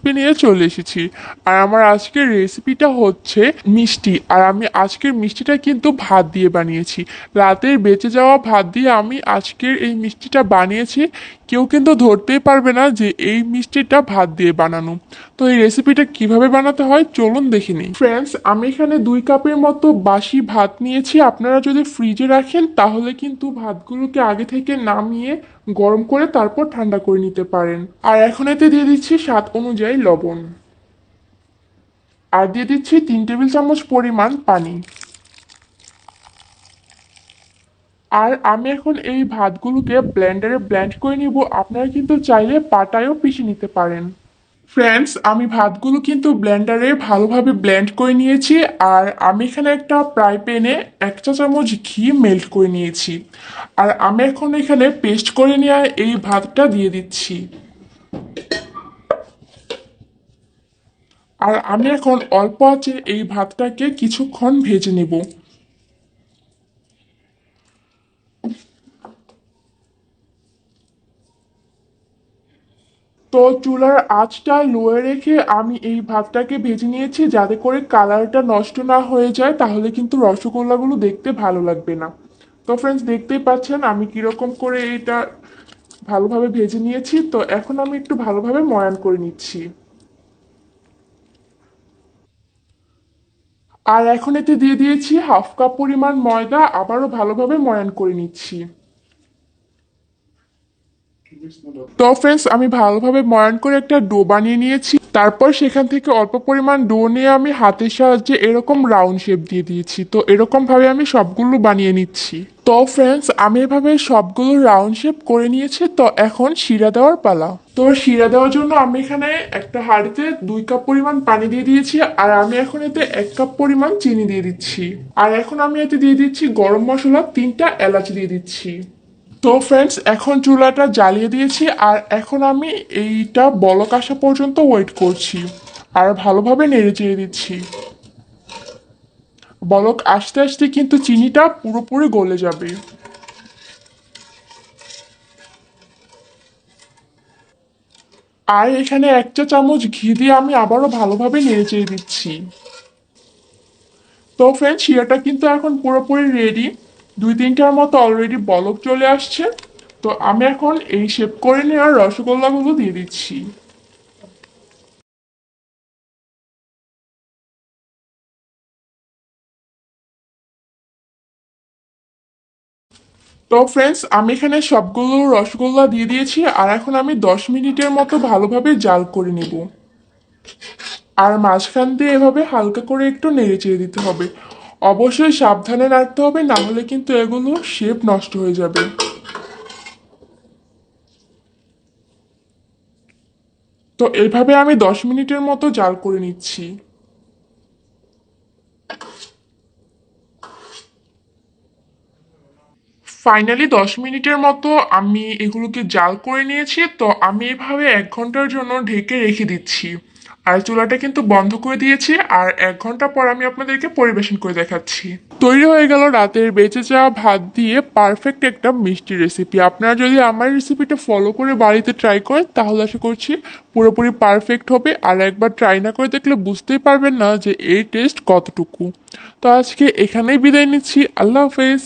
Recipe নিয়ে চলে এসেছি। আর আমার আজকের রেসিপিটা হচ্ছে মিষ্টি। আর আমি আজকের মিষ্টিটা কিন্তু ভাত দিয়ে বানিয়েছি। রাতের বেঁচে যাওয়া ভাত দিয়ে আমি আজকের এই মিষ্টিটা বানিয়েছি। কেউ কিন্তু ধরতেই পারবে না যে এই মিষ্টিটা ভাত দিয়ে বানানো। তো এই রেসিপিটা কিভাবে বানাতে হয় চলুন দেখে নিই। ফ্রেন্ডস, আমি এখানে 2 কাপের মতো বাসি ভাত নিয়েছি। আপনারা যদি ফ্রিজে রাখেন তাহলে কিন্তু ভাতগুলোকে আগে থেকে নামিয়ে গরম করে তারপর ঠান্ডা করে নিতে পারেন। আর এখন এতে দিয়ে দিচ্ছি স্বাদ অনুযায়ী লবণ। আর দিয়ে দিচ্ছি 3 টেবিল চামচ পরিমাণ পানি। আর আমি এখন এই ভাতগুলোকে ব্লেন্ডারে ব্লেন্ড করে নিব। আপনারা কিন্তু চাইলে পাটায়ও পিষে নিতে পারেন। ফ্রেন্ডস, আমি ভাতগুলো কিন্তু ব্লেন্ডারে ভালোভাবে ব্লেন্ড করে নিয়েছি। আর আমি এখানে একটা ফ্রাই প্যানে 1 চা চামচ ঘি মেল্ট করে নিয়েছি। আর আমি এখন এখানে পেস্ট করে নেওয়া এই ভাতটা দিয়ে দিচ্ছি। আর আমি এখন অল্প আঁচে এই ভাতটাকে কিছুক্ষণ ভেজে নেব। তো চুলার আঁচটা লোয়ে রেখে আমি এই ভাতটাকে ভেজে নিয়েছি, যাতে করে কালারটা নষ্ট না হয়ে যায়, তাহলে কিন্তু রসগোল্লাগুলো দেখতে ভালো লাগবে না। তো ফ্রেন্ডস, দেখতেই পাচ্ছেন আমি কিরকম করে এটা ভালোভাবে ভেজে নিয়েছি। তো এখন আমি একটু ভালোভাবে ময়ান করে নিচ্ছি। আর এখন এতে দিয়ে দিয়েছি 1/2 কাপ পরিমাণ ময়দা, আবারও ভালোভাবে ময়ান করে নিচ্ছি। তো ফ্রেন্ডস, আমি ভালোভাবে ময়ান করে একটা ডো বানিয়ে নিয়েছি। তারপর সেখান থেকে অল্প পরিমাণ ডো নিয়ে আমি হাতের সাহায্যে এরকম রাউন্ড শেপ দিয়ে দিয়েছি। তো এরকম ভাবে আমি সবগুলো বানিয়ে নিচ্ছি। তো ফ্রেন্ডস, আমি এভাবে সবগুলো রাউন্ড শেপ করে নিয়েছি। তো এখন শিরা দেওয়ার পালা। তো শিরা দেওয়ার জন্য আমি এখানে একটা হাঁড়িতে 2 কাপ পরিমাণ পানি দিয়ে দিয়েছি। আর আমি এখন এতে 1 কাপ পরিমাণ চিনি দিয়ে দিচ্ছি। আর এখন আমি এতে দিয়ে দিচ্ছি গরম মশলা, 3টা এলাচ দিয়ে দিচ্ছি। তো ফ্রেন্ডস, এখন চুলাটা জ্বালিয়ে দিয়েছি। আর এখন আমি এইটা বলক আসা পর্যন্ত ওয়েট করছি। আর ভালোভাবে নেড়ে চেড়ে দিচ্ছি। বলক আসতে আসতে কিন্তু চিনিটা পুরোপুরি গলে যাবে। আর এখানে 1 চা চামচ ঘি দিয়ে আমি আবারও ভালোভাবে নেড়ে চেড়ে দিচ্ছি। তো ফ্রেন্ডস, শিরাটা কিন্তু এখন পুরোপুরি রেডি। 2-3টার মতো অলরেডি বলক চলে আসছে। তো আমি এখন এই শেপ করে নেওয়া রসগোল্লাগুলো দিয়ে দিচ্ছি। তো ফ্রেন্ডস, আমি এখানে সবগুলো রসগোল্লা দিয়ে দিয়েছি। আর এখন আমি 10 মিনিটের মতো ভালোভাবে জাল করে নিব। আর মাঝখান দিয়ে এভাবে হালকা করে একটু নেড়ে চেড়ে দিতে হবে। অবশ্যই সাবধানে রাখতে হবে, না হলে কিন্তু এগুলো শেপ নষ্ট হয়ে যাবে। তো এইভাবে আমি 10 মিনিটের মতো জাল করে নিচ্ছি। ফাইনালি 10 মিনিটের মতো আমি এগুলোকে জাল করে নিয়েছি। তো আমি এভাবে 1 ঘন্টার জন্য ঢেকে রেখে দিচ্ছি। আর চুলাটা কিন্তু বন্ধ করে দিয়েছি। আর 1 ঘন্টা পর আমি আপনাদেরকে পরিবেশন করে দেখাচ্ছি। তৈরি হয়ে গেল রাতের বেঁচে যাওয়া ভাত দিয়ে পারফেক্ট একটা মিষ্টি রেসিপি। আপনারা যদি আমার রেসিপিটা ফলো করে বাড়িতে ট্রাই করেন তাহলে আশা করছি পুরোপুরি পারফেক্ট হবে। আর একবার ট্রাই না করে দেখলে বুঝতেই পারবেন না যে এর টেস্ট কতটুকু। তো আজকে এখানেই বিদায় নিচ্ছি। আল্লাহ হাফেজ।